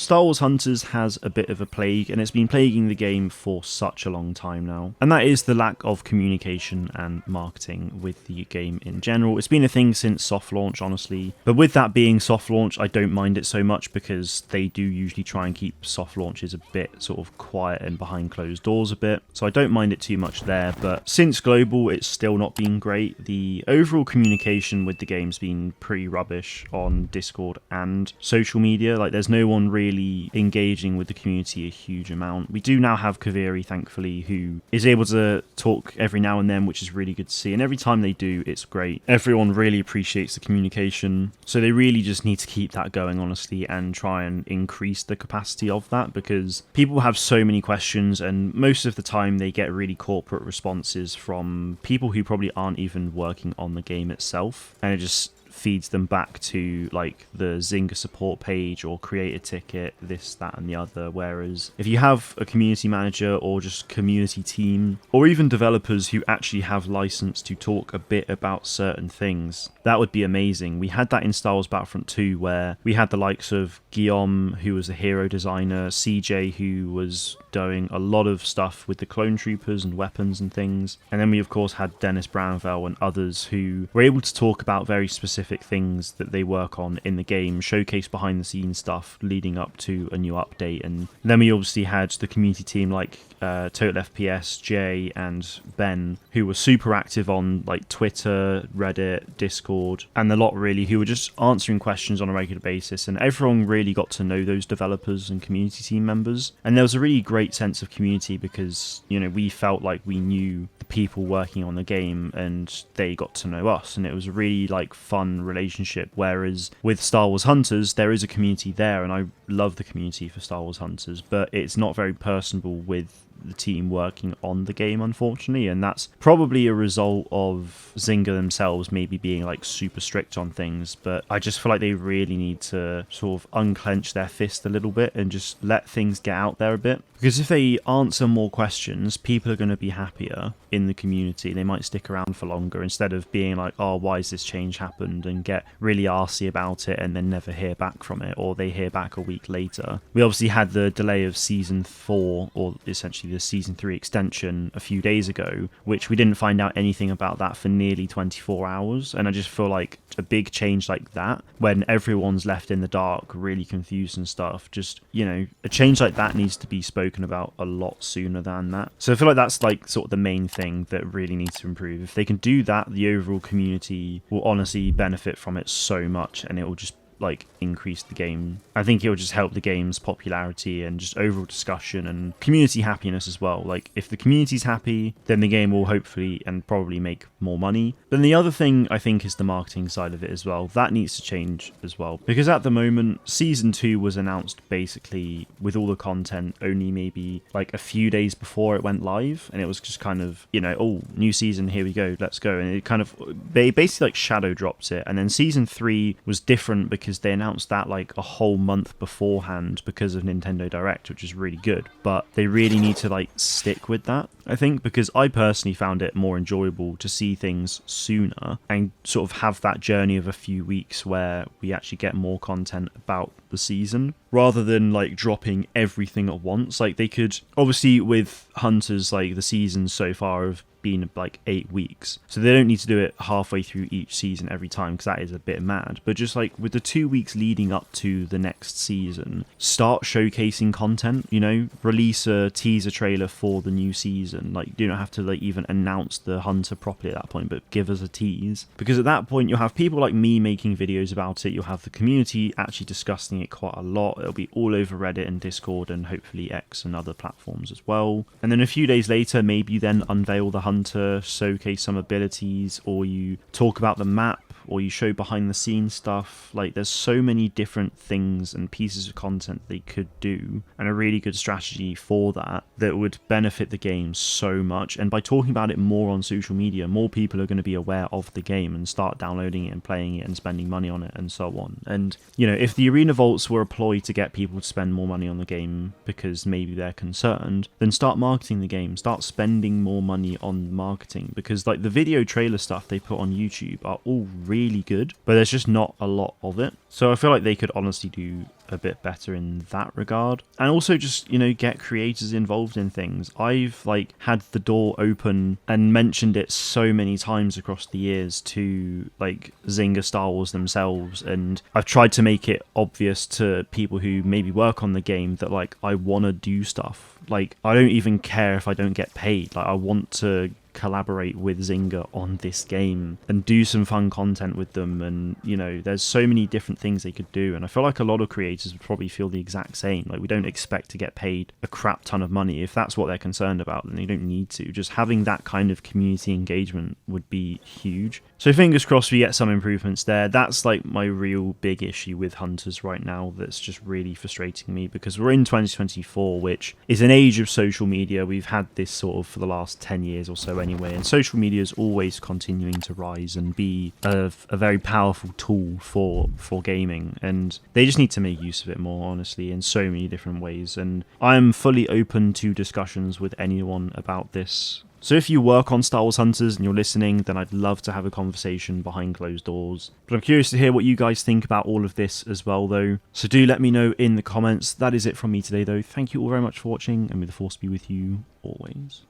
Star Wars Hunters has a bit of a plague, and it's been plaguing the game for such a long time now. And that is the lack of communication and marketing with the game in general. It's been a thing since soft launch, honestly. But with that being soft launch, I don't mind it so much because they do usually try and keep soft launches a bit sort of quiet and behind closed doors a bit. So I don't mind it too much there. But since global, it's still not been great. The overall communication with the game's been pretty rubbish on Discord and social media. Like, there's no one really engaging with the community a huge amount. We do now have Kaviri, thankfully, who is able to talk every now and then, which is really good to see. And every time they do, it's great. Everyone really appreciates the communication. So they really just need to keep that going, honestly, and try and increase the capacity of that, because people have so many questions, and most of the time they get really corporate responses from people who probably aren't even working on the game itself. And it just feeds them back to like the Zynga support page or create a ticket, this, that and the other. Whereas if you have a community manager or just community team or even developers who actually have license to talk a bit about certain things, that would be amazing. We had that in Star Wars Battlefront 2 where we had the likes of Guillaume, who was the hero designer, CJ, who was doing a lot of stuff with the clone troopers and weapons and things, and then we of course had Dennis Brownville and others who were able to talk about very specific things that they work on in the game, showcase behind the scenes stuff leading up to a new update. And then we obviously had the community team like Total FPS, Jay and Ben, who were super active on like Twitter, Reddit, Discord, and a lot really, who were just answering questions on a regular basis, and everyone really got to know those developers and community team members. And there was a really great sense of community because, you know, we felt like we knew the people working on the game and they got to know us, and it was a really like fun relationship. Whereas with Star Wars Hunters, there is a community there, and I love the community for Star Wars Hunters, but it's not very personable with the team working on the game, unfortunately, and that's probably a result of Zynga themselves maybe being like super strict on things. But I just feel like they really need to sort of unclench their fist a little bit and just let things get out there a bit, because if they answer more questions, people are going to be happier in the community. They might stick around for longer instead of being like, oh, why has this change happened, and get really arsy about it and then never hear back from it, or they hear back a week later. We obviously had the delay of season 4, or essentially the season 3 extension, a few days ago, which we didn't find out anything about that for nearly 24 hours. And I just feel like a big change like that, when everyone's left in the dark, really confused and stuff, just, you know, a change like that needs to be spoken about a lot sooner than that. So I feel like that's like sort of the main thing that really needs to improve. If they can do that, the overall community will honestly benefit from it so much, and it will just like increase the game. I think it will just help the game's popularity and just overall discussion and community happiness as well. Like, if the community's happy, then the game will hopefully and probably make more money. Then the other thing I think is the marketing side of it as well. That needs to change as well, because at the moment season 2 was announced basically with all the content only maybe like a few days before it went live, and it was just kind of, you know, oh, new season, here we go, let's go. And it kind of, they basically like shadow drops it. And then season 3 was different because they announced that like a whole month beforehand because of Nintendo Direct, which is really good. But they really need to like stick with that, I think, because I personally found it more enjoyable to see things sooner and sort of have that journey of a few weeks where we actually get more content about the season, rather than like dropping everything at once. Like, they could, obviously with Hunters, like the seasons so far have been like 8 weeks, so they don't need to do it halfway through each season every time, because that is a bit mad. But just like with the 2 weeks leading up to the next season, start showcasing content, you know, release a teaser trailer for the new season. Like, you don't have to like even announce the Hunter properly at that point, but give us a tease, because at that point you'll have people like me making videos about it, you'll have the community actually discussing it quite a lot, it'll be all over Reddit and Discord and hopefully X and other platforms as well. And then a few days later, maybe you then unveil the Hunter, showcase some abilities, or you talk about the map, or you show behind the scenes stuff. Like, there's so many different things and pieces of content they could do, and a really good strategy for that would benefit the game so much. And by talking about it more on social media, more people are going to be aware of the game and start downloading it and playing it and spending money on it and so on. And, you know, if the arena vaults were a ploy to get people to spend more money on the game because maybe they're concerned, then start marketing the game, start spending more money on marketing, because like the video trailer stuff they put on YouTube are all really really good, but there's just not a lot of it. So I feel like they could honestly do a bit better in that regard, and also just, you know, get creators involved in things. I've like had the door open and mentioned it so many times across the years to like Zynga Star Wars themselves, and I've tried to make it obvious to people who maybe work on the game that like I want to do stuff. Like, I don't even care if I don't get paid. Like, I want to collaborate with Zynga on this game and do some fun content with them, and you know, there's so many different things they could do, and I feel like a lot of creators would probably feel the exact same. Like, we don't expect to get paid a crap ton of money. If that's what they're concerned about, then they don't need to. Just having that kind of community engagement would be huge. So fingers crossed we get some improvements there. That's like my real big issue with Hunters right now that's just really frustrating me, because we're in 2024, which is an age of social media. We've had this sort of for the last 10 years or so anyway, and social media is always continuing to rise and be a very powerful tool for gaming, and they just need to make use of it more, honestly, in so many different ways. And I am fully open to discussions with anyone about this. So if you work on Star Wars Hunters and you're listening, then I'd love to have a conversation behind closed doors. But I'm curious to hear what you guys think about all of this as well, though. So do let me know in the comments. That is it from me today, though. Thank you all very much for watching, and may the Force be with you always.